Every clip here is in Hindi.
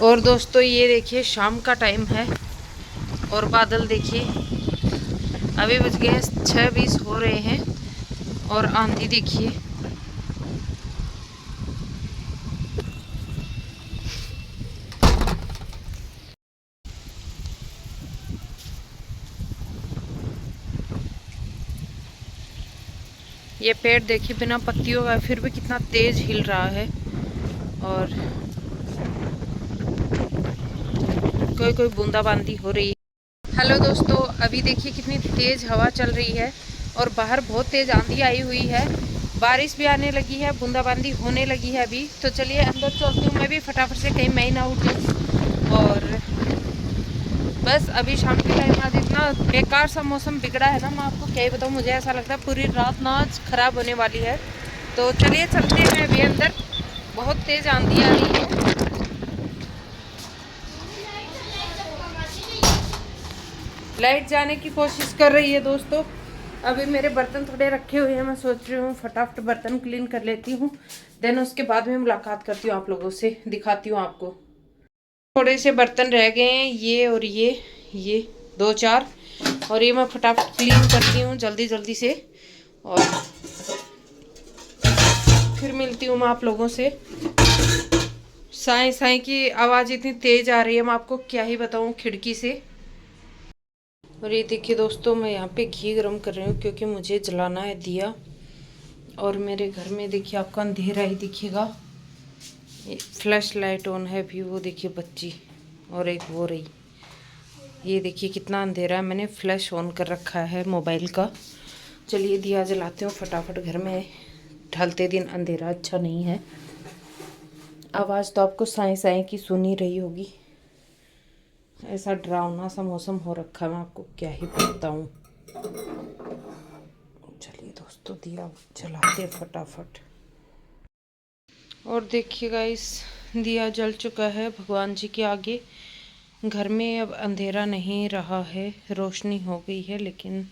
और दोस्तों ये देखिए शाम का टाइम है और बादल देखिए अभी बज गए 6:20 हो रहे हैं और आंधी देखिए। ये पेड़ देखिए बिना पत्तियों का फिर भी कितना तेज हिल रहा है और कोई कोई बूंदाबांदी हो रही है। हेलो दोस्तों, अभी देखिए कितनी तेज हवा चल रही है और बाहर बहुत तेज आंधी आई हुई है। बारिश भी आने लगी है, बूंदाबांदी होने लगी है अभी। तो चलिए अंदर चलती हूँ मैं भी फटाफट से, कहीं मैं ही ना उठूँ। और बस अभी शाम के टाइम आज इतना बेकार सा मौसम बिगड़ा है ना, मैं आपको क्या ही बताऊँ। मुझे ऐसा लगता है पूरी रात ना आज खराब होने वाली है। तो चलिए चलते हैं अभी अंदर, बहुत तेज आंधी आ रही है। लाइट जाने की कोशिश कर रही है दोस्तों। अभी मेरे बर्तन थोड़े रखे हुए हैं, मैं सोच रही हूँ फटाफट बर्तन क्लीन कर लेती हूँ। देन उसके बाद में मुलाकात करती हूँ आप लोगों से, दिखाती हूँ आपको। थोड़े से बर्तन रह गए हैं, ये और ये 2-4, और ये मैं फटाफट क्लीन करती हूँ जल्दी जल्दी से और फिर मिलती हूँ मैं आप लोगों से। साई साई की आवाज़ इतनी तेज आ रही है, मैं आपको क्या ही बताऊँ खिड़की से। और ये देखिए दोस्तों, मैं यहाँ पे घी गरम कर रही हूँ क्योंकि मुझे जलाना है दिया। और मेरे घर में देखिए आपको अंधेरा ही दिखेगा। ये फ्लैश लाइट ऑन है भी, वो देखिए बच्ची और एक वो रही। ये देखिए कितना अंधेरा है, मैंने फ्लैश ऑन कर रखा है मोबाइल का। चलिए दिया जलाते हूँ फटाफट, घर में ढलते दिन अंधेरा अच्छा नहीं है। आवाज़ तो आपको साई साई की सुनी रही होगी। ऐसा डरावना सा मौसम हो रखा है, मैं आपको क्या ही बताऊँ। चलिए दोस्तों दिया जलाते फटाफट। और देखिए गाइस, दिया जल चुका है भगवान जी के आगे। घर में अब अंधेरा नहीं रहा है, रोशनी हो गई है। लेकिन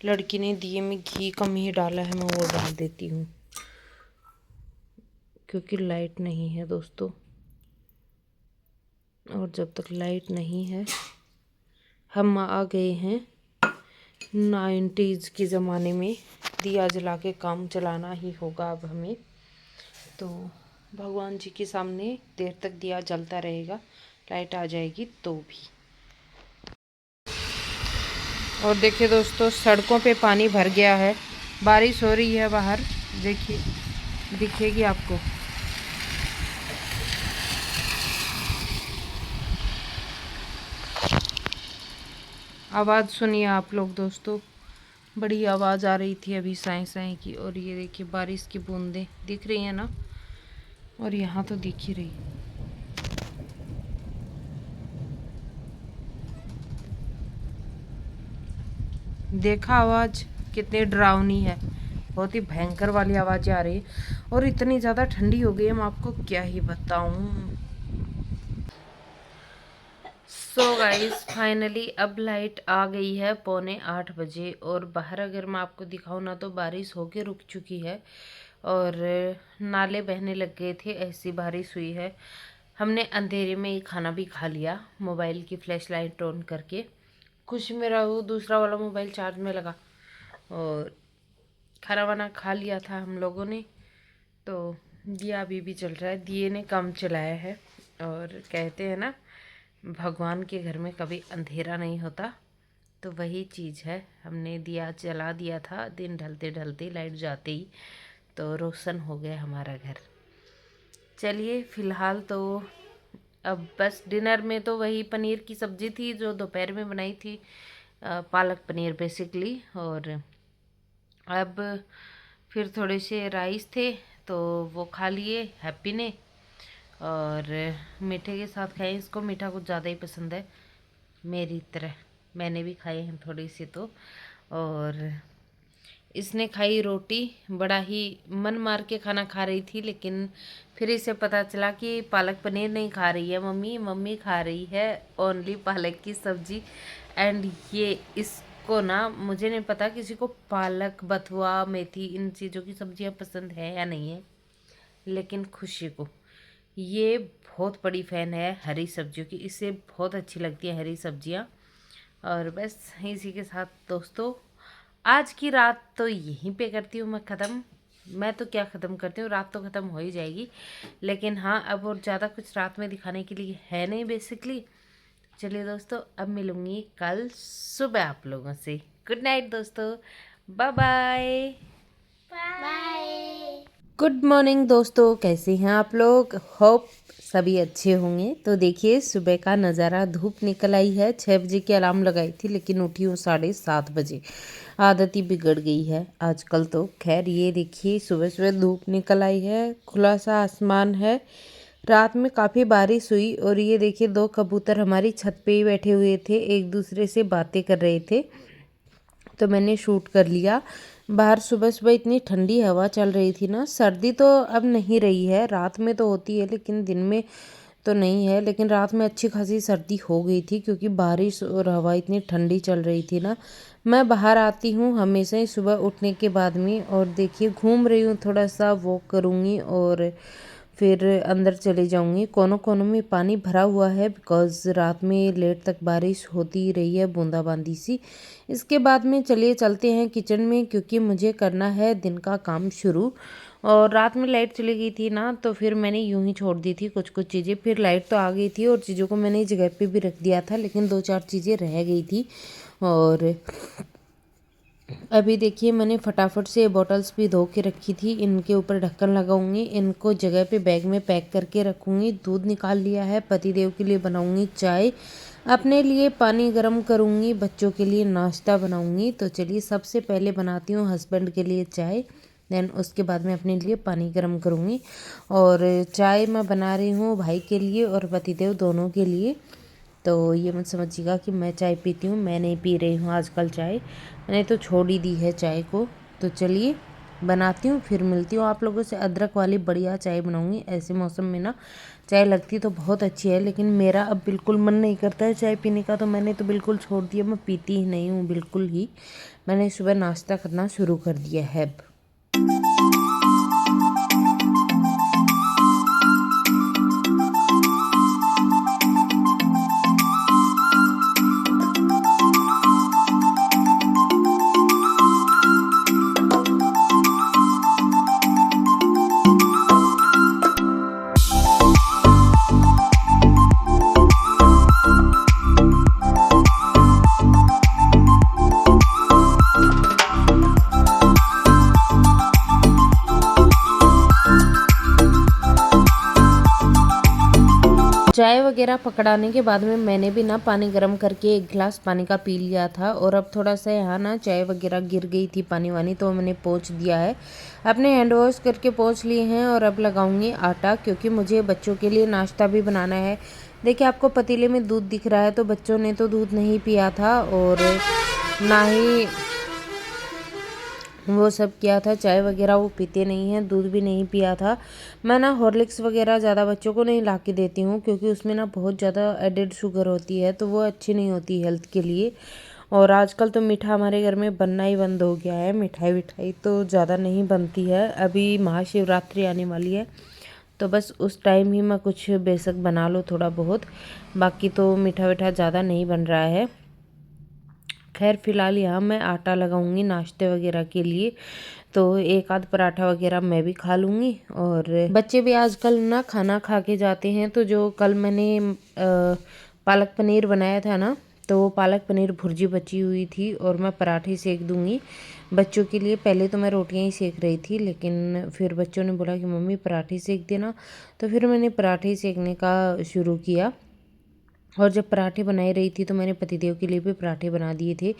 लड़की ने दिए में घी कम ही डाला है, मैं वो डाल देती हूँ क्योंकि लाइट नहीं है दोस्तों। और जब तक लाइट नहीं है, हम आ गए हैं 90s के ज़माने में, दिया जला के काम चलाना ही होगा अब हमें। तो भगवान जी के सामने देर तक दिया जलता रहेगा, लाइट आ जाएगी तो भी। और देखिए दोस्तों, सड़कों पे पानी भर गया है, बारिश हो रही है बाहर, देखिए दिखेगी आपको। आवाज़ सुनिए आप लोग दोस्तों, बड़ी आवाज़ आ रही थी अभी साई साई की। और ये देखिए बारिश की बूंदें दिख रही हैं ना, और यहाँ तो दिख ही रही। देखा आवाज़ कितनी डरावनी है, बहुत ही भयंकर वाली आवाज़ें आ रही है। और इतनी ज़्यादा ठंडी हो गई है, मैं आपको क्या ही बताऊँ। सो गाइस फाइनली अब लाइट आ गई है 7:45 बजे। और बाहर अगर मैं आपको दिखाऊँ ना, तो बारिश होके रुक चुकी है और नाले बहने लग गए थे, ऐसी बारिश हुई है। हमने अंधेरे में ही खाना भी खा लिया, मोबाइल की फ्लैश लाइट ऑन करके। खुश मेरा वो दूसरा वाला मोबाइल चार्ज में लगा और खाना वाना खा लिया था हम लोगों ने। तो दिया अभी भी चल रहा है, दिए ने कम चलाया है। और कहते हैं ना, भगवान के घर में कभी अंधेरा नहीं होता, तो वही चीज़ है। हमने दिया जला दिया था दिन ढलते ढलते, लाइट जाते ही, तो रोशन हो गया हमारा घर। चलिए फ़िलहाल तो अब बस डिनर में तो वही पनीर की सब्ज़ी थी जो दोपहर में बनाई थी, पालक पनीर बेसिकली। और अब फिर थोड़े से राइस थे तो वो खा लिए हैप्पी ने, और मीठे के साथ खाए। इसको मीठा कुछ ज़्यादा ही पसंद है मेरी तरह, मैंने भी खाए हैं थोड़ी सी तो। और इसने खाई रोटी, बड़ा ही मन मार के खाना खा रही थी। लेकिन फिर इसे पता चला कि पालक पनीर नहीं खा रही है मम्मी, मम्मी खा रही है ओनली पालक की सब्ज़ी। एंड ये इसको ना, मुझे नहीं पता किसी को पालक बथुआ मेथी इन चीज़ों की सब्जियां पसंद है या नहीं है, लेकिन खुशी को ये बहुत बड़ी फ़ैन है हरी सब्जियों की, इससे बहुत अच्छी लगती है हरी सब्जियाँ। और बस इसी के साथ दोस्तों आज की रात तो यहीं पे करती हूँ मैं ख़त्म। मैं तो क्या ख़त्म करती हूँ, रात तो ख़त्म हो ही जाएगी, लेकिन हाँ अब और ज़्यादा कुछ रात में दिखाने के लिए है नहीं बेसिकली। चलिए दोस्तों, अब मिलूँगी कल सुबह आप लोगों से। गुड नाइट दोस्तों, bye bye. Bye. Good morning दोस्तों, कैसे हैं आप लोग? होप सभी अच्छे होंगे। तो देखिए सुबह का नज़ारा, धूप निकल आई है। 6 बजे की अलार्म लगाई थी लेकिन उठी हूँ 7:30 बजे। आदत ही बिगड़ गई है आजकल तो। खैर ये देखिए सुबह सुबह धूप निकल आई है, खुला सा आसमान है। रात में काफ़ी बारिश हुई और ये देखिए 2 कबूतर हमारी छत पे ही बैठे हुए थे, एक दूसरे से बातें कर रहे थे, तो मैंने शूट कर लिया। बाहर सुबह सुबह इतनी ठंडी हवा चल रही थी ना। सर्दी तो अब नहीं रही है, रात में तो होती है लेकिन दिन में तो नहीं है। लेकिन रात में अच्छी खासी सर्दी हो गई थी क्योंकि बारिश और हवा इतनी ठंडी चल रही थी ना। मैं बाहर आती हूँ हमेशा ही सुबह उठने के बाद में, और देखिए घूम रही हूँ, थोड़ा सा वॉक करूँगी और फिर अंदर चले जाऊंगी। कोनों कोनों में पानी भरा हुआ है बिकॉज़ रात में लेट तक बारिश होती ही रही है, बूंदाबांदी सी। इसके बाद में चलिए चलते हैं किचन में क्योंकि मुझे करना है दिन का काम शुरू। और रात में लाइट चली गई थी ना, तो फिर मैंने यूं ही छोड़ दी थी कुछ कुछ चीज़ें। फिर लाइट तो आ गई थी और चीज़ों को मैंने जगह पे भी रख दिया था, लेकिन 2-4 चीज़ें रह गई थी। और अभी देखिए मैंने फटाफट से बॉटल्स भी धो के रखी थी, इनके ऊपर ढक्कन लगाऊंगी, इनको जगह पे बैग में पैक करके रखूंगी। दूध निकाल लिया है, पतिदेव के लिए बनाऊंगी चाय, अपने लिए पानी गर्म करूंगी, बच्चों के लिए नाश्ता बनाऊंगी। तो चलिए सबसे पहले बनाती हूँ हस्बैंड के लिए चाय, देन उसके बाद में अपने लिए पानी गर्म करूंगी। और चाय मैं बना रही हूँ भाई के लिए और पतिदेव दोनों के लिए। तो ये मत समझिएगा कि मैं चाय पीती हूँ, मैं नहीं पी रही हूँ आजकल चाय, मैंने तो छोड़ ही दी है चाय को। तो चलिए बनाती हूँ फिर मिलती हूँ आप लोगों से। अदरक वाली बढ़िया चाय बनाऊँगी, ऐसे मौसम में ना चाय लगती तो बहुत अच्छी है, लेकिन मेरा अब बिल्कुल मन नहीं करता है चाय पीने का, तो मैंने तो बिल्कुल छोड़ दिया, मैं पीती ही नहीं हूँ बिल्कुल ही। मैंने सुबह नाश्ता करना शुरू कर दिया है अब। चाय वगैरह पकड़ाने के बाद में मैंने भी ना पानी गर्म करके 1 गिलास पानी का पी लिया था। और अब थोड़ा सा यहाँ ना चाय वगैरह गिर गई थी पानी वानी, तो मैंने पोंछ दिया है, अपने हैंड वॉश करके पोंछ लिए हैं। और अब लगाऊंगी आटा क्योंकि मुझे बच्चों के लिए नाश्ता भी बनाना है। देखिए आपको पतीले में दूध दिख रहा है, तो बच्चों ने तो दूध नहीं पिया था और ना ही वो सब किया था, चाय वगैरह वो पीते नहीं हैं, दूध भी नहीं पिया था। मैं ना हॉर्लिक्स वगैरह ज़्यादा बच्चों को नहीं ला के देती हूँ क्योंकि उसमें ना बहुत ज़्यादा एडेड शुगर होती है, तो वो अच्छी नहीं होती हेल्थ के लिए। और आजकल तो मीठा हमारे घर में बनना ही बंद हो गया है, मिठाई विठाई तो ज़्यादा नहीं बनती है। अभी महाशिवरात्रि आने वाली है, तो बस उस टाइम ही मैं कुछ बेशक बना लो थोड़ा बहुत, बाकी तो मीठा वीठा ज़्यादा नहीं बन रहा है। खैर फिलहाल यहाँ मैं आटा लगाऊंगी नाश्ते वगैरह के लिए, तो एक आध पराठा वगैरह मैं भी खा लूँगी। और बच्चे भी आजकल ना खाना खा के जाते हैं, तो जो कल मैंने पालक पनीर बनाया था ना, तो वो पालक पनीर भुर्जी बची हुई थी और मैं पराठे सेक दूँगी बच्चों के लिए। पहले तो मैं रोटियां ही सेक रही थी, लेकिन फिर बच्चों ने बोला कि मम्मी पराठे सेक देना, तो फिर मैंने पराठे सेकने का शुरू किया। और जब पराठे बनाई रही थी तो मैंने पतिदेव के लिए भी पराठे बना दिए थे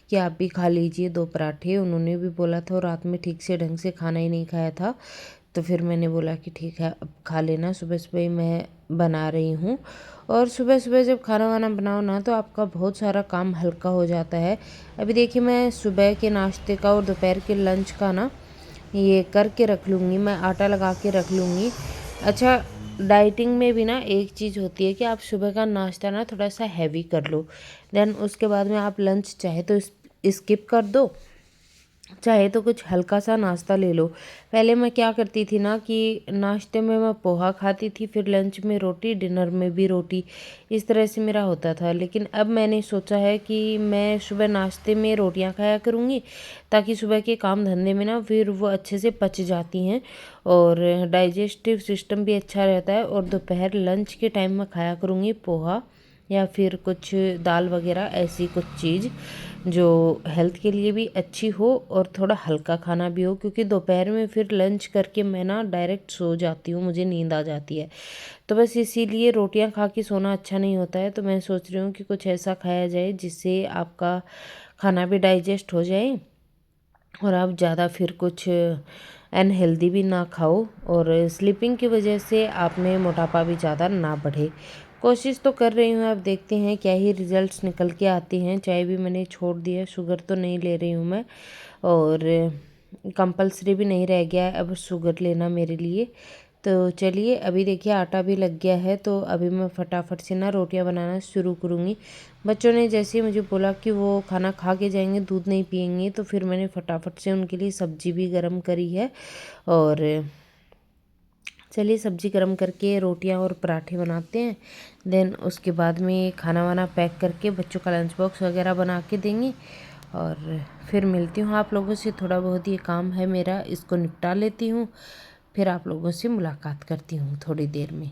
कि आप भी खा लीजिए 2 पराठे। उन्होंने भी बोला था और रात में ठीक से ढंग से खाना ही नहीं खाया था, तो फिर मैंने बोला कि ठीक है अब खा लेना। सुबह सुबह ही मैं बना रही हूँ, और सुबह सुबह जब खाना वाना बनाओ ना तो आपका बहुत सारा काम हल्का हो जाता है। अभी देखिए मैं सुबह के नाश्ते का और दोपहर के लंच का ना ये करके रख लूँगी, मैं आटा लगा के रख लूँगी। अच्छा, डाइटिंग में भी ना एक चीज़ होती है कि आप सुबह का नाश्ता ना थोड़ा सा हैवी कर लो, देन उसके बाद में आप लंच चाहे तो स्किप कर दो, चाहे तो कुछ हल्का सा नाश्ता ले लो। पहले मैं क्या करती थी ना कि नाश्ते में मैं पोहा खाती थी, फिर लंच में रोटी, डिनर में भी रोटी, इस तरह से मेरा होता था। लेकिन अब मैंने सोचा है कि मैं सुबह नाश्ते में रोटियां खाया करूँगी, ताकि सुबह के काम धंधे में ना फिर वो अच्छे से पच जाती हैं और डाइजेस्टिव सिस्टम भी अच्छा रहता है। और दोपहर लंच के टाइम में खाया करूँगी पोहा या फिर कुछ दाल वगैरह, ऐसी कुछ चीज़ जो हेल्थ के लिए भी अच्छी हो और थोड़ा हल्का खाना भी हो, क्योंकि दोपहर में फिर लंच करके मैं ना डायरेक्ट सो जाती हूँ, मुझे नींद आ जाती है। तो बस इसीलिए रोटियां खा के सोना अच्छा नहीं होता है। तो मैं सोच रही हूँ कि कुछ ऐसा खाया जाए जिससे आपका खाना भी डाइजेस्ट हो जाए और आप ज़्यादा फिर कुछ अनहेल्दी भी ना खाओ और स्लीपिंग की वजह से आप में मोटापा भी ज़्यादा ना बढ़े। कोशिश तो कर रही हूँ, अब देखते हैं क्या ही रिजल्ट्स निकल के आते हैं। चाय भी मैंने छोड़ दिया, शुगर तो नहीं ले रही हूँ मैं, और कंपल्सरी भी नहीं रह गया है अब शुगर लेना मेरे लिए। तो चलिए, अभी देखिए आटा भी लग गया है, तो अभी मैं फटाफट से ना रोटियां बनाना शुरू करूँगी। बच्चों ने जैसे ही मुझे बोला कि वो खाना खा के जाएंगे, दूध नहीं पियेंगे, तो फिर मैंने फटाफट से उनके लिए सब्जी भी गर्म करी है। और चलिए सब्जी गर्म करके रोटियां और पराठे बनाते हैं, देन उसके बाद में खाना वाना पैक करके बच्चों का लंच बॉक्स वगैरह बना के देंगे। और फिर मिलती हूँ आप लोगों से, थोड़ा बहुत ये काम है मेरा, इसको निपटा लेती हूँ, फिर आप लोगों से मुलाकात करती हूँ थोड़ी देर में।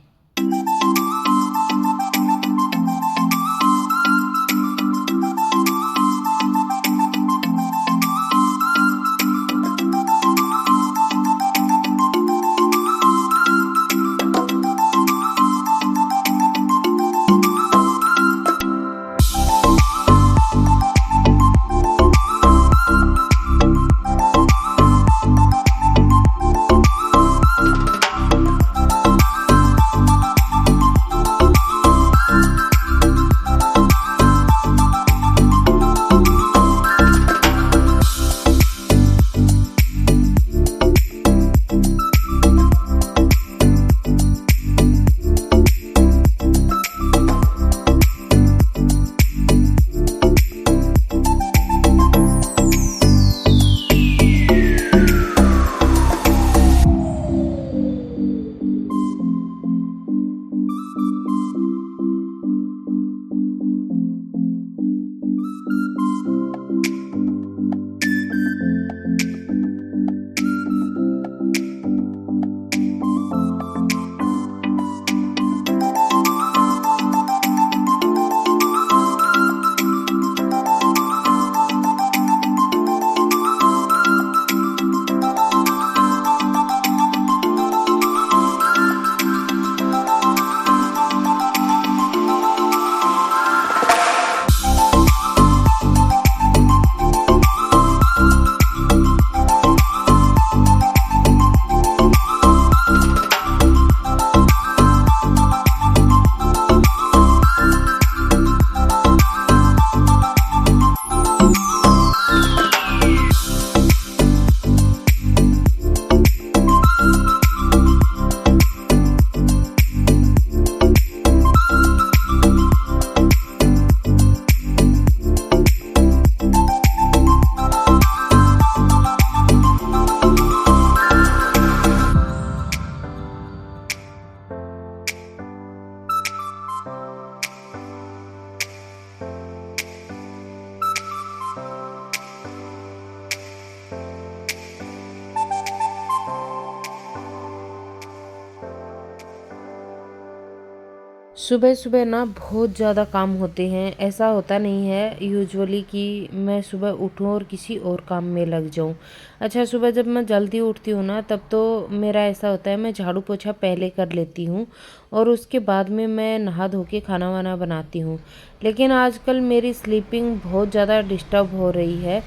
सुबह सुबह ना बहुत ज़्यादा काम होते हैं। ऐसा होता नहीं है यूजुअली कि मैं सुबह उठूँ और किसी और काम में लग जाऊँ। अच्छा, सुबह जब मैं जल्दी उठती हूँ ना, तब तो मेरा ऐसा होता है, मैं झाड़ू पोछा पहले कर लेती हूँ और उसके बाद में मैं नहा धो के खाना वाना बनाती हूँ। लेकिन आजकल मेरी स्लीपिंग बहुत ज़्यादा डिस्टर्ब हो रही है,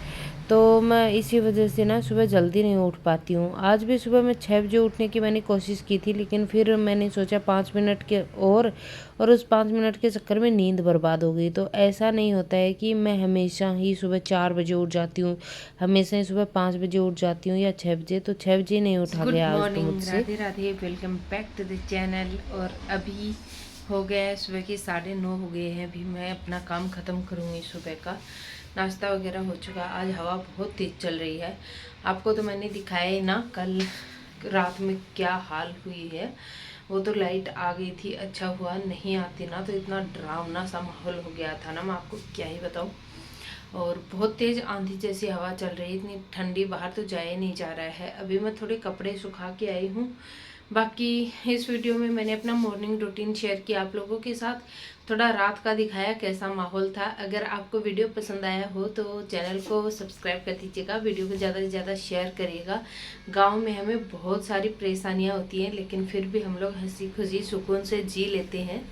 तो मैं इसी वजह से ना सुबह जल्दी नहीं उठ पाती हूँ। आज भी सुबह मैं 6 बजे उठने की मैंने कोशिश की थी, लेकिन फिर मैंने सोचा 5 मिनट के और उस 5 मिनट के चक्कर में नींद बर्बाद हो गई। तो ऐसा नहीं होता है कि मैं हमेशा ही सुबह 4 बजे उठ जाती हूँ, हमेशा ही सुबह 5 बजे उठ जाती हूँ या 6 बजे। तो 6 बजे नहीं उठा गया आज तो मुझसे। Radhe Radhe, welcome back to the channel. और अभी हो गया है सुबह के 9:30 हो गए हैं। अभी मैं अपना काम ख़त्म करूँगी सुबह का। नाश्ता वगैरह हो चुका। आज हवा बहुत तेज़ चल रही है। आपको तो मैंने दिखाया ही ना कल रात में क्या हाल हुई है। वो तो लाइट आ गई थी, अच्छा हुआ नहीं आती ना तो इतना डरावना सा माहौल हो गया था ना, मैं आपको क्या ही बताऊँ। और बहुत तेज़ आंधी जैसी हवा चल रही है, इतनी ठंडी, बाहर तो जाया नहीं जा रहा है। अभी मैं थोड़े कपड़े सुखा के आई हूँ। बाकी इस वीडियो में मैंने अपना मॉर्निंग रूटीन शेयर किया आप लोगों के साथ, थोड़ा रात का दिखाया कैसा माहौल था। अगर आपको वीडियो पसंद आया हो तो चैनल को सब्सक्राइब कर दीजिएगा, वीडियो को ज़्यादा से ज़्यादा शेयर करिएगा। गांव में हमें बहुत सारी परेशानियां होती हैं, लेकिन फिर भी हम लोग हंसी खुशी सुकून से जी लेते हैं।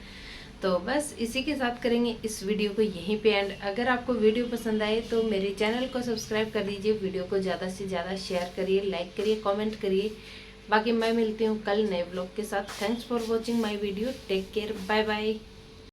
तो बस इसी के साथ करेंगे इस वीडियो को यहीं पे एंड। अगर आपको वीडियो पसंद आए तो मेरे चैनल को सब्सक्राइब कर दीजिए, वीडियो को ज़्यादा से ज़्यादा शेयर करिए, लाइक करिए, कमेंट करिए। बाकी मैं मिलती हूँ कल नए ब्लॉग के साथ। Thanks for watching my video, take care, bye bye.